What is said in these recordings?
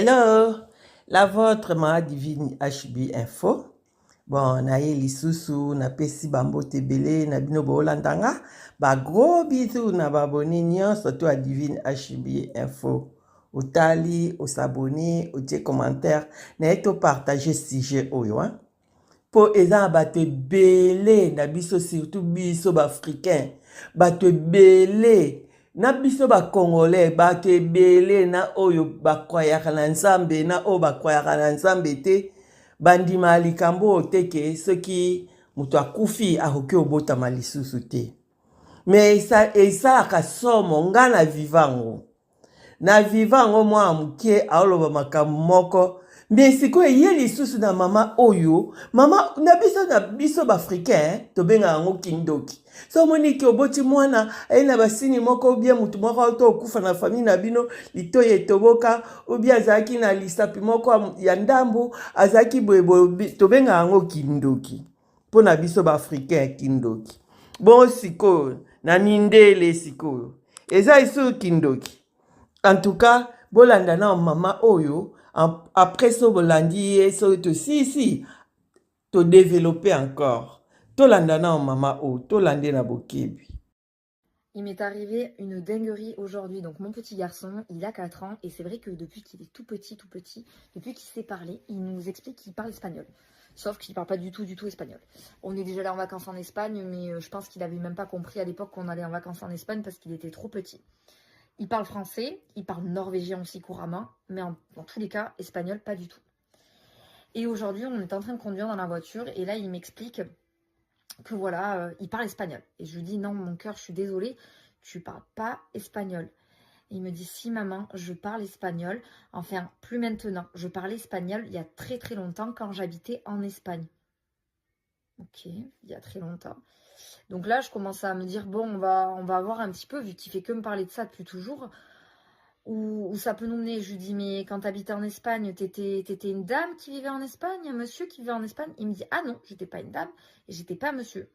Hello, la vôtre m'a divine HB Info. Bon, na ye lisusu, na pesi bambo tebele, na bino bolandanga. Ba gros bisous na baboni nyonso to a divine HB Info. Otali, osaboni, otie commentaire, na eto partager sujet oyo, hein. Po eza bato ebele na biso surtout biso ba-africain, bato ebele na biso ba-congolais, bato ebele na oyo bakwayaka na nzambe na oyo bakwayaka na nzambe te bandima likambo oteke soki moto akufi akoki obotama lisusu te. Me esalaka somo nga na vivango mwa moke aoloba makambo moko. Mais sikoyo ye lisusu na mama oyo, mama na biso ba-africain, tobenga yango kindoki. So moniki oboti mwana, na basini moko obia mutu moko to okufa na famille na bino, litoyi etoboka, obia azalaki na lisapi moko ya ndambu, azalaki boye tobenga yango kindoki. Po na biso ba-africain kindoki. Bon sikoyo, na mindele sikoyo. Eza isu kindoki. En tout cas, bolanda na mama oyo, après so bolandi so to si to développer encore. To landa na mama oyo, to lande na bokebi. Il m'est arrivé une dinguerie aujourd'hui. Donc mon petit garçon, il a 4 ans et c'est vrai que depuis qu'il est tout petit, depuis qu'il sait parler, il nous explique qu'il parle espagnol. Sauf qu'il ne parle pas du tout espagnol. On est déjà allé en vacances en Espagne, mais je pense qu'il n'avait même pas compris à l'époque qu'on allait en vacances en Espagne parce qu'il était trop petit. Il parle français, il parle norvégien aussi couramment, mais dans tous les cas, espagnol, pas du tout. Et aujourd'hui, on est en train de conduire dans la voiture et là, il m'explique que voilà, il parle espagnol. Et je lui dis, non, mon cœur, je suis désolée, tu parles pas espagnol. Et il me dit, si maman, je parle espagnol. Enfin, plus maintenant. Je parlais espagnol il y a très très longtemps quand j'habitais en Espagne. Ok, il y a très longtemps. Donc là, je commence à me dire, bon, on va voir un petit peu, vu qu'il fait que me parler de ça depuis toujours, où ça peut nous mener. Je lui dis, mais quand tu habitais en Espagne, t'étais une dame qui vivait en Espagne, un monsieur qui vivait en Espagne? Il me dit, ah non, j'étais pas une dame et j'étais pas monsieur.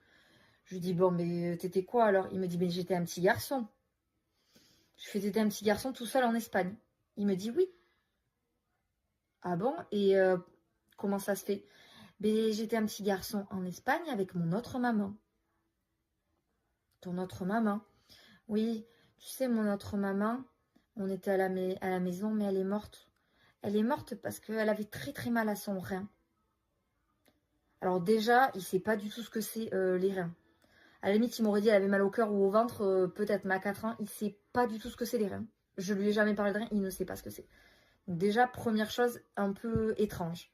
Je lui dis, bon, mais t'étais quoi alors? Il me dit, mais j'étais un petit garçon. Je fais, t'étais un petit garçon tout seul en Espagne? Il me dit, oui. Ah bon? Et comment ça se fait? Ben, j'étais un petit garçon en Espagne avec mon autre maman. Ton autre maman? Oui, tu sais, mon autre maman, on était à la maison, mais elle est morte. Elle est morte parce qu'elle avait très très mal à son rein. Alors déjà, il sait pas du tout ce que c'est les reins. À la limite, il m'aurait dit qu'elle avait mal au cœur ou au ventre, peut-être, mais à 4 ans, il sait pas du tout ce que c'est les reins. Je lui ai jamais parlé de reins, il ne sait pas ce que c'est. Donc déjà, première chose un peu étrange.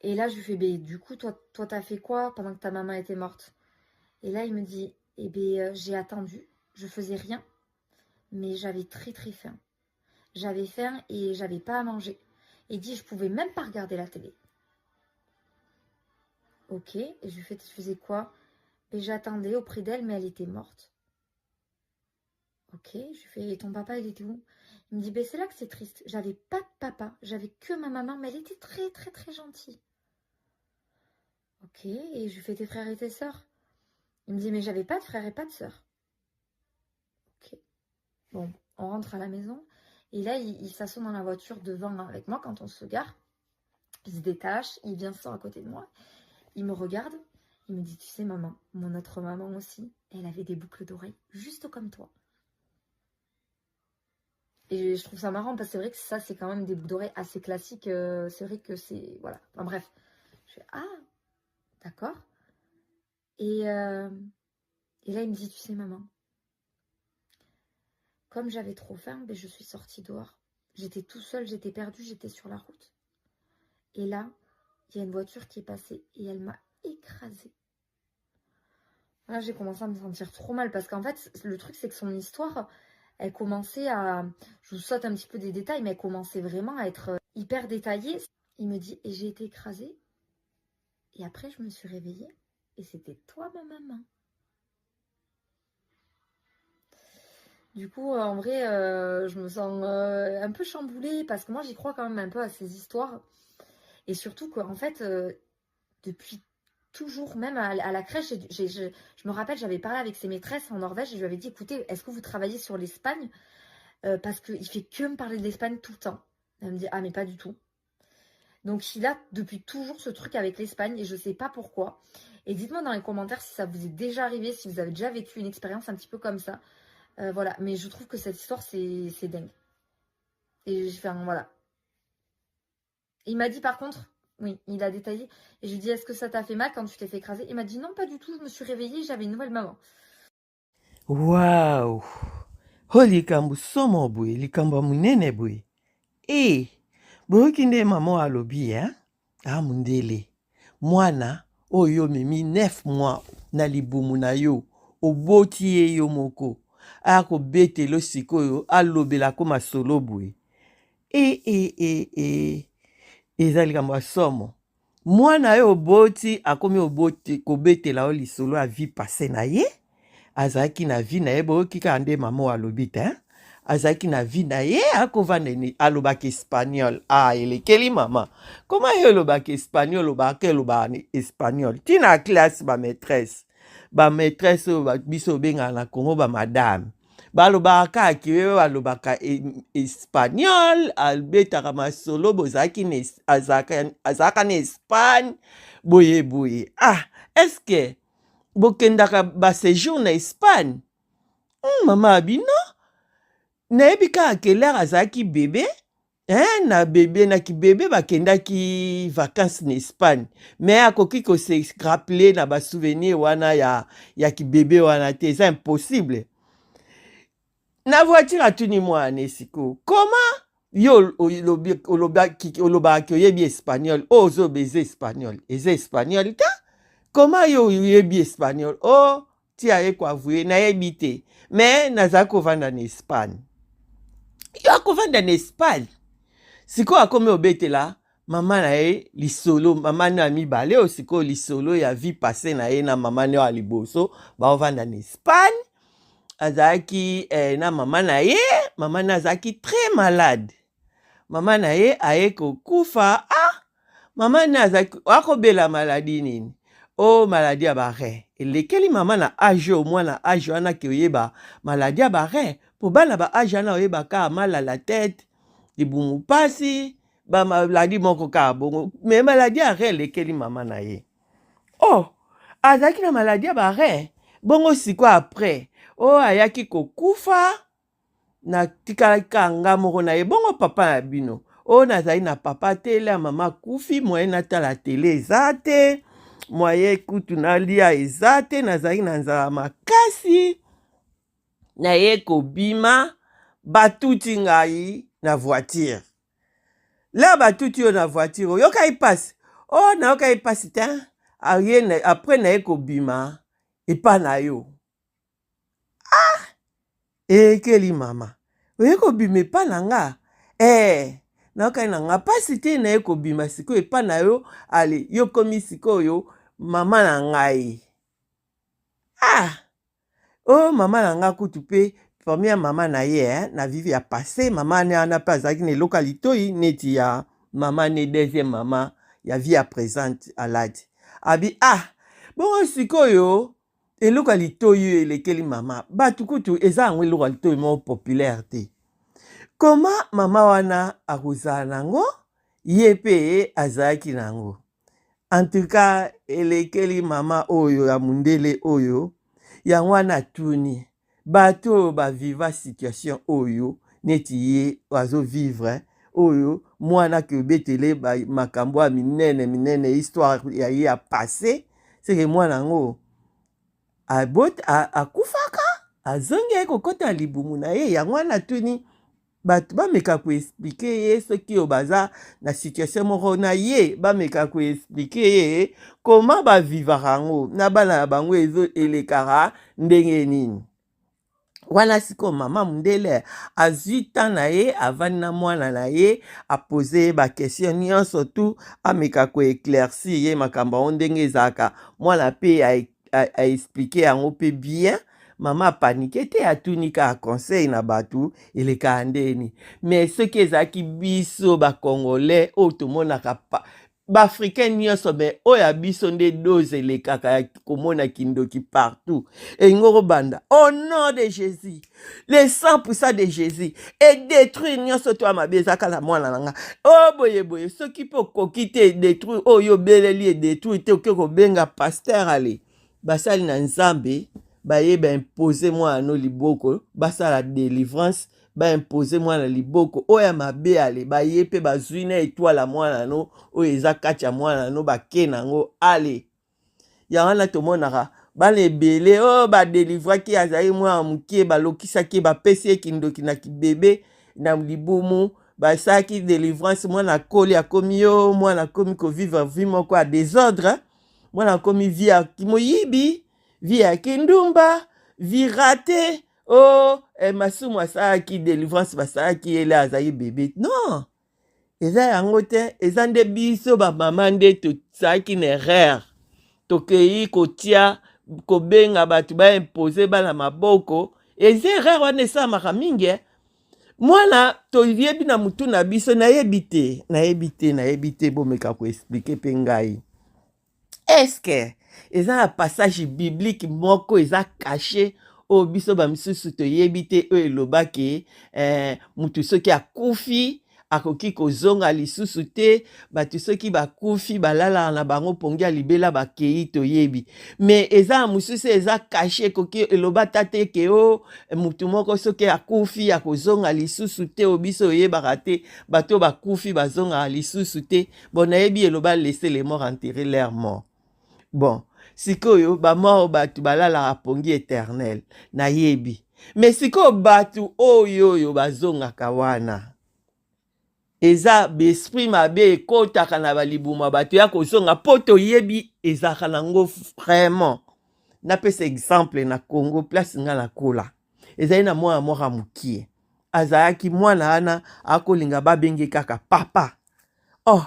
Et là, je lui fais, ben, du coup, toi, t'as fait quoi pendant que ta maman était morte? Et là, il me dit, eh bien, j'ai attendu, je faisais rien, mais j'avais très très faim. J'avais faim et j'avais pas à manger. Il dit, je pouvais même pas regarder la télé. Ok, et je lui fais, tu faisais quoi? Et j'attendais auprès d'elle, mais elle était morte. Ok, je lui fais, et ton papa, il était où? Il me dit, ben c'est là que c'est triste. J'avais pas de papa, j'avais que ma maman, mais elle était très très très gentille. Ok, et je lui fais, tes frères et tes sœurs? Il me dit, mais j'avais pas de frères et pas de sœurs. Ok, bon, on rentre à la maison. Et là, il s'assoit dans la voiture devant avec moi quand on se gare. Il se détache, il vient s'asseoir à côté de moi. Il me regarde, il me dit, tu sais maman, mon autre maman aussi, elle avait des boucles d'oreilles, juste comme toi. Et je trouve ça marrant parce que c'est vrai que ça, c'est quand même des boucles d'oreilles assez classiques. C'est vrai que c'est... Voilà. Enfin bref. Je fais, ah, d'accord. Et là, il me dit, tu sais maman, comme j'avais trop faim, ben, je suis sortie dehors. J'étais tout seul, j'étais perdue, j'étais sur la route. Et là, il y a une voiture qui est passée et elle m'a écrasée. Là, j'ai commencé à me sentir trop mal parce qu'en fait, le truc, c'est que son histoire, elle commençait à... Je vous saute un petit peu des détails, mais elle commençait vraiment à être hyper détaillée. Il me dit, et j'ai été écrasée. Et après, je me suis réveillée et c'était toi, ma maman. Du coup, en vrai, je me sens un peu chamboulée parce que moi, j'y crois quand même un peu à ces histoires. Et surtout qu'en fait, depuis toujours, même à la crèche, je me rappelle, j'avais parlé avec ses maîtresses en Norvège et je lui avais dit, écoutez, est-ce que vous travaillez sur l'Espagne? Parce qu'il fait que me parler de l'Espagne tout le temps. Elle me dit, ah mais pas du tout. Donc il a depuis toujours ce truc avec l'Espagne et je sais pas pourquoi. Et dites-moi dans les commentaires si ça vous est déjà arrivé, si vous avez déjà vécu une expérience un petit peu comme ça. Voilà, mais je trouve que cette histoire c'est dingue. Et enfin voilà. Il m'a dit par contre, oui, il a détaillé. Et je lui ai dit, est-ce que ça t'a fait mal quand tu t'es fait écraser? Il m'a dit, non, pas du tout, je me suis réveillée, j'avais une nouvelle maman. Waouh! Oh, likambo somo boye, likambo munene boye. Eh, boyoki nde mama alobi, mundele. Mwana, oyo memi 9 mois na libumu na yo, oboti ye yo moko. Akobetelo sikoyo, alobelako masolo boye. Eza likambo ya somo. Mwana yo oboti, akomi oboti kobetela yo lisolo ya vie passé na ye. Azaki na vie na ye, boyoki kaka nde mama alobi te, azaki na vie na ye, akovanda ni alobaki espagnol. Elekeli mama. Koma yo olobaki espagnol, olobaki olobaki espagnol. Tina classe ba maîtresse. Ba maîtresse biso obenga na Congo ba madame. Balobaka ki yo balobaka espagnol, albetaka masolo bozaki ne azaka na Espagne. Boye boye. Est-ce que bokendaka ba séjour na Espagne? Mama abino nayebi kaka kelere azalaki bebe, na bebe naki bebe bakendaki vacances na Espagne, mais akoki kose rappeler na ba souvenir wana ya kibebe wana te, eza impossible. Na voiture atuni mwana esiko, koma yo olobaki oyebi espagnol, ozoba eza espagnol, eza espagnol ta? Koma yo oyebi espagnol? Tia ye kwavuye nayebi te, mais nazalaki kovanda na Espagne. Yo akovanda na Espagne, sikoyo akomi obetela mama na ye lisolo, mama ne ya mibale oyo sikoyo lisolo ya vie passé na ye na mama ne ya liboso baovanda na Espagne. Azalaki na mama na ye, mama ne azalaki très malade. Mama na ye aye kokufa. Mama ne azalaki akobela maladi nini? Maladi ya barein. Elekeli mama na age au moins na age wana ki oyeba maladi ya barein. Po bana ba age wana oyeba ka mal à la tête, libumu pasi, ba maladi moko ka bongo. Mais maladi ya rein elekeli mama na ye. Azalaki na maladi ya barein. Bongo siko après. Ayaki kokufa. Na tikalaki kanga moko na ye. Bongo papa na bino. Nazali na papa tele, mama kufi, moye natala tele eza te. Moye kutu nalia eza te, nazali na nzala makasi. Na ye kobima, batuti ngai na voiture. La batuti yo na voiture, yoka ipasi. Na yoka ipasi te. Après na ye kobima, epa na yo. Ekeli mama. Oye kobima epa na nga. Nayokai na nga pasi te na ye kobima sikoyo epa na yo. Ale, yo komi sikoyo mama na ngai. Mama na nga kutu pe première mama na ye na vivi ya passé. Mama ne ana pe azalaki na eloko litoi neti ya mama ne deuxième mama ya vie ya présente aladi. Abi bongo sikoyo eloko litoi elekeli mama. Batu kutu eza yango eloko litoi mo populaire te. Koma mama wana akozala nango, ye pe azalaki nango. En tout cas, elekeli mama oyo ya mundele oyo, yango wana tuni. Bato ba viva situation oyo, neti ye wazo vivre, oyo, mwana ke betele makambo ya minene, histoire ya ye a passé, seke mwana ngo, akufaka, azongi kokota libumu na ye, yango wana tuni. Bato bameka koexplike ye soki oyo baza na situation moko na ye, bameka koexplike ye koma bavivaka yango na bana na bango elekaka ndenge nini. Wana siko mama mundele azwi temps na ye, avandi na mwana na ye, apose ba question nyonso tu, ameka koeclaircir ye makambo yango ndenge ezalaka. Mwana pe aexplike yango pe bien. Mama panike te, atuni ka conseil na batu eleka ndeni. Mais soki ezalaki biso ba Congolais oyo tomonaka Africain nyonso be oya biso nde dose le kaka komona kindoki partout et ngoro banda au nom de Jésus les 100% de Jésus et détruire nyonso to amabeza kala mwana nanga oh boye boye ce qui peut kokite détruire oh yo beleli et détruire te ko benga pasteur ale basali na nzambe bayeba imposer moi no liboko basala délivrance ba imposer mwana liboko oya mabe ale baye pe bazwi na étoile mwana no oyo eza kati ya mwana no bake nango ale ya wana tomonaka bana ebele oyo badelivraki azali mwana mokie balokisaki bapesi ye kindoki na kibebe na libumu basalaki délivrance mwana akoli akomi yo mwana akomi kovivre vie moko ya désordre mwana akomi vie ya moyibi vie ya kindumba vie rate oh masumu asalaki délivrance basalaki ele azali bebe non eza yango te eza nde biso bamama nde tosalaki na erreur tokei kotia kobenga bato baimpose bana maboko eza erreur wana esalamaka mingi mwana toyebi na mutu na biso nayebi te bomeka koexplike mpe ngai eske eza na passage biblique moko eza caché oyo biso bamisusu toyebi te oyo elobaki mutu soki akufi akoki kozonga lisusu te bato soki bakufi balalaka na bango pongi ya libela bakei toyebi me eza na mosusu eza caché ekoki eloba ta te ke o mutu moko soki akufi akozonga lisusu te o biso oyebaka te bato bakufi bazongaka lisusu te bon nayebi eloba laisser les morts enterrer leur mort bon sikoyo bamort bato balalaka pongi éternel nayebi me sikoyo bato oyo bazongaka wana eza besprit mabe ekotaka na balibuma bato ya kozonga mpo toyebi ezalaka nango vraiment napesa exemple na Congo place nga na kola ezali na mwana moko mokie azalaki mwana wana akolinga babenge kaka papa oh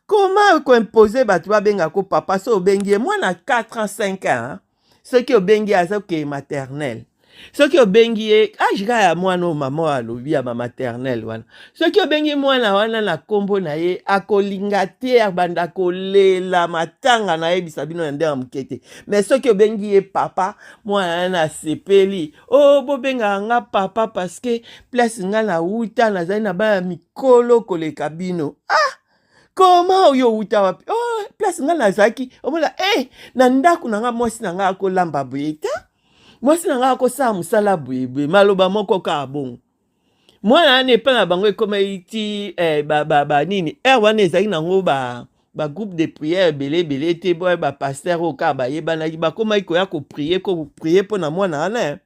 comment koimpose bato babenga ko papa so obengi mwana 4 ans 5 ans soki obengi azoke maternelle soki obengi ye ajika ya mwana o mama alobi ya maternelle wana soki obengi mwana wana na kombo na ye akolinga te abanda kolela matanga na ye bisa bino na ndenge moke te mais soki obengi ye papa mwana wana asepeli o bobenga nga papa parce que place nga na wuta nazali na bana mikolo koleka bino comment oyo wuta wapi oh place nga nazaki omona na ndako na nga mwasi na nga akolamba boye te mwasi na nga akosala mosala boyeboye maloba moko kaka bongo mwana wana epa na bango ekoma iti nini wana ezali nango groupe de prière ebele te boye bapaster oyo kaka bayebanaki bakomaki koya koprie mpo na mwana wana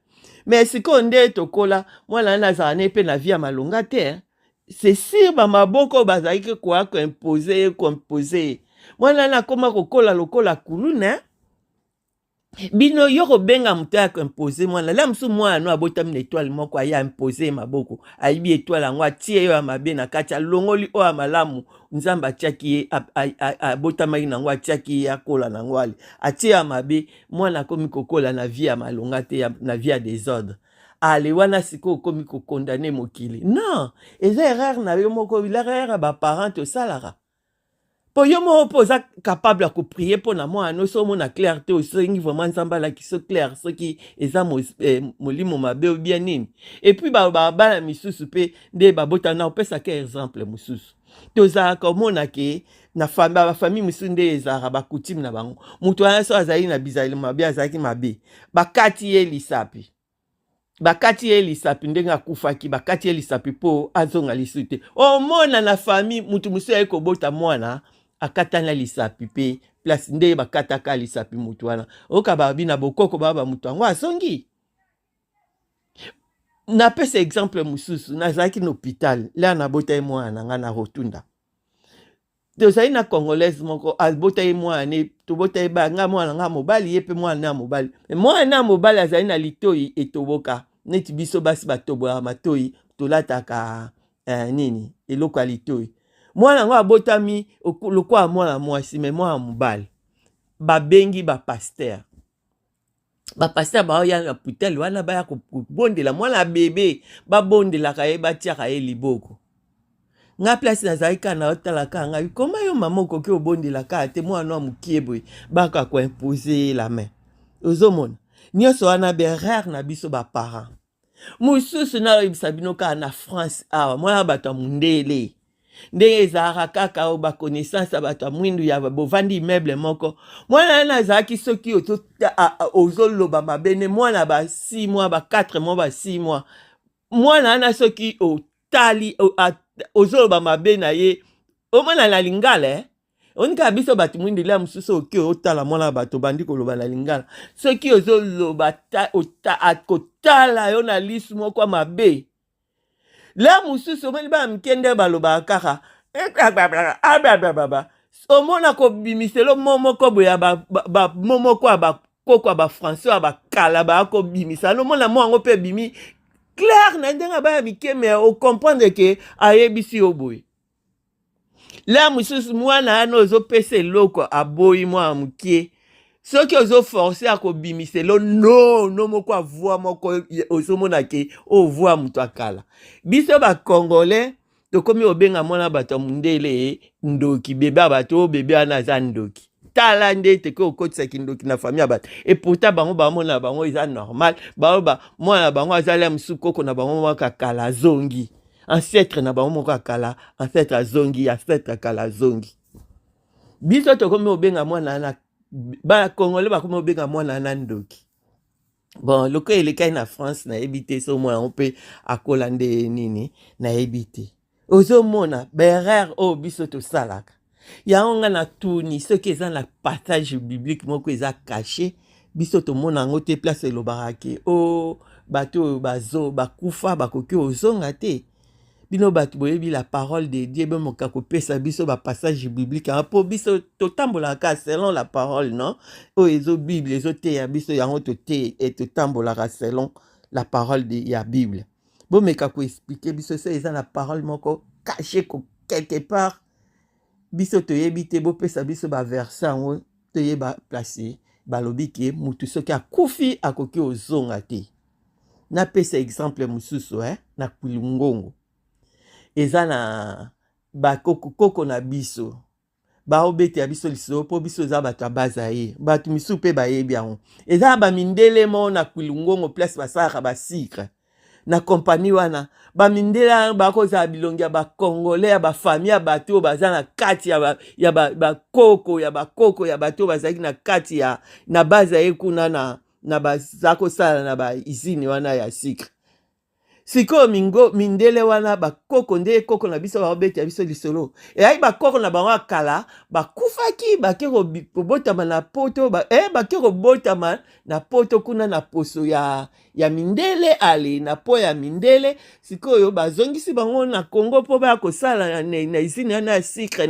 mais sikoyo nde tokola mwana wana azala ne mpe na vie ya malonga te c'est sûr bamaboko oyo bazalaki koya koimpose mwana wana akoma kokola lokola kuluna bino yo kobenga moto ya koimpose mwana la mosusu mwana no abotami na étoile moko aya impose maboko ayibi étoile yango atie yo ya mabe na kati alongoli oyo ya malamu nzambe atiaki ye abotamaki nango atiaki ye akola nango ale atie ya mabe mwana akomi kokola na vie ya malonga te na vie ya désordre ale wana sikoyo okomi kokondane mokili non eza erreur na yo moko erreur ya baparent tosalaka po yo moko mpo oza capable ya koprie mpo na mwana so omona clair te osengi vraiment nzambe alakisa clair soki eza molimo mabe obia nini epuis bana misusu mpe nde babotana opesaka exemple mosusu tozalaka omona ke na bafamille mosusu nde ezalaka bakutime na bango moto wana so azali na bizaleli mabe azalaki mabe bakati ye lisapi ndenge akufaki bakati ye lisapi mpo azonga lisusu te omona na famille mutu mosusu ayi kobota mwana akatana lisapi pe place nde bakataka lisapi mutu wana oka babi na bokoko baba mutu yango asongi napesa exemple mosusu nazalaki na hôpital lea nabota ye mwana na nga na rotunda tozali na congolaise moko abota ye mwana tobota ye banga mwana nga mobali ye mpe mwana ya mobali mwana ya mobali azali na litoi etoboka neti biso basi batoboka matoi tolataka nini eloko ya litoi mwana yango abotami lokola mwana mwasi me mwana mobali babengi bapaster baoya na putel wana baya kobondela mwana bebe babondelaka ye batiaka ye liboko nga place nazali ka na otalaka ngai koma yo mama okoki obondelaka te mwana wa mokie boye baka koimpose la main ozomona nyonso wana berere na biso baparent mosusu nayoyebisa bino kaka na France awa mwana bato ya mundele ndenge ezalaka kaka o baconnaissance ya bato ya mwindu ya bovandi immeuble moko mwana yana azalaki soki ozoloba mabene mwana ba 6 mois ba 4 mois ba 6 mois mwana ana soki otali ozoloba mabe na ye omona na lingala onika biso bato mwindu lia mosusu oki otala mwana bato bandi koloba na lingala soki ozoloba akotala yo na lisu moko mabe la mosusu omoni bana mike nde balobaka kaka omona kobimiselo momoko boye momoko ya bakoko ya bafrançais ya bakala bakobimisa nomona mo yango mpe bimi clair na ndenge bana mike me okomprendre ke ayebisi yo boye la mosusu mwana yana ozopesa eloko aboyi mwana mokie soki ozoforce akobimiselo no moko avua moko ozomona ke ovua moto akala biso bakongolais tokomi obenga mwana bato ya mundele ndoki bebe ya bato bebe wana aza ndoki tala nde teke okotisaki ndoki na famille ya bato eputa bango bamona bango eza normal mwana bango azali mosusu koko na bango moko akala azongi ancêtre na bango moko akala ancêtre azongi ancêtre akala azongi biso tokomi obenga mwana na bakongole bakomi obenga mwana na ndoki bon loko elekai na France nayebi te so mwana mpe akola nde nini nayebi te ozomona berere oyo biso tosalaka yango nga na tuni soki eza na passage biblique moko eza caché biso tomona yango te place elobaka ke o bato oyo bakufa bakoki ozonga te bino bato boyebi la parole de Dieu bemoka kopesa biso ba passage biblique po biso totambolaka selon la parole non oyo ezo Bible ezo te ya biso yango tote et totambolaka selon la parole de ya Bible bomeka ko expliquer biso ça eza na parole moko caché quelque part biso toyebi te bopesa biso ba verset yango toyeba placer balobi ke mutu soki akufi akoki ozonga te napesa exemple mosusu na kulungongo eza na bakoko na biso baobete ya biso liso po biso eza bato ya bazaye bato misu mpe bayebi yango eza bamindele mo na kulungongo place basalaka basikre na kompani wana bamindele bakozala bilongi ya bakongolais ya bafamille ya bato oyo baza na kati ya bakoko ya bato oyo bazalaki na kati na bazaye kuna na baza kosala na baizine wana ya sikre sikoyo mindele wana bakoko nde koko na biso baobeta biso lisolo eyai bakoko na bango akala bakufaki bake kobotama na poto bake kobotama na poto kuna na poso ya mindele ale na po ya mindele sikoyo bazongisi bango na Congo mpo baya kosala na izini wana ya sikre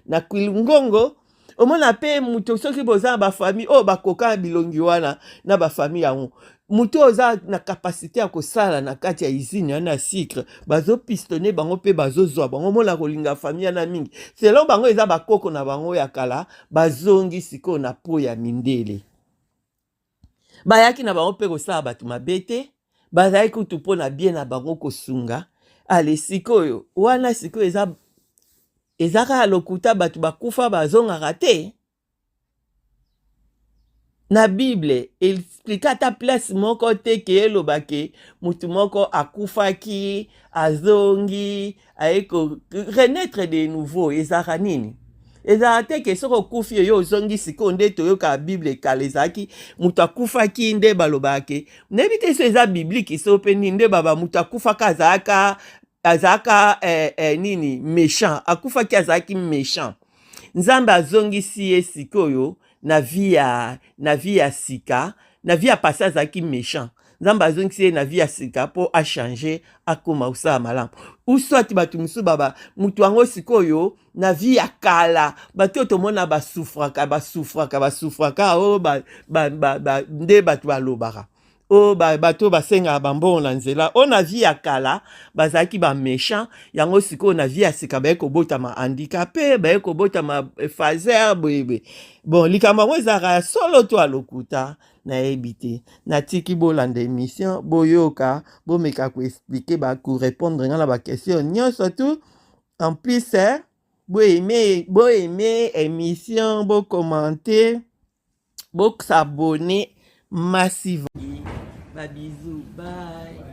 na Kwilungongo omona pe muto soki boza na bafamille oyo bakoka bilongi wana na bafamille yango muto oza na kapasité ya kosala na kati ya izini wana ya sikre bazopistone bango mpe bazozwa bango mona kolinga famille na mingi selon bango eza bakoko na bango ya kala bazongi sikoyo na po ya mindele bayaki na bango mpe kosala bato mabe te bazali kutu mpo na bien na bango kosunga ale sikoyo wana sikoyo ezaka lokuta bato bakufa bazongaka te na Bible explique ta place moko te ke elobake mutu moko akufaki azongi aeko renaître de nouveau ezaka nini ezaka te ke soko okufi yo ozongi sikoyo nde toyoka Bible ekala ezalaki mutu akufaki nde balobake neyebi te so eza biblique so mpe nini nde baba mutu akufaka azalaka nini méchant akufaki azalaki méchant nzambe azongisi ye sikoyo na vie ya sika na vie ya passé azalaki méchant nzambe azongisi ye na vie ya sika mpo achange akoma osala malamu uswati bato mosusu mutu yango sikoyo na vie ya kala bato oyo tomona basufraka oyo nde bato balobaka o bato basengaka bambongo na nzela o na vie ya kala bazalaki baméchant yango sikoyo na vie ya sika baye kobotama handicapé baye kobotama phaser boyebe bon likambo yango ezalaka ya solo to alokuta nayebi te natiki bolanda émission boyoka bomeka koexplike bakorépondre nga na bakestion nyonso tu En plus, hein, vous aimez émission, vous commentez, vous s'abonnez massivement. Bah bisous, bye.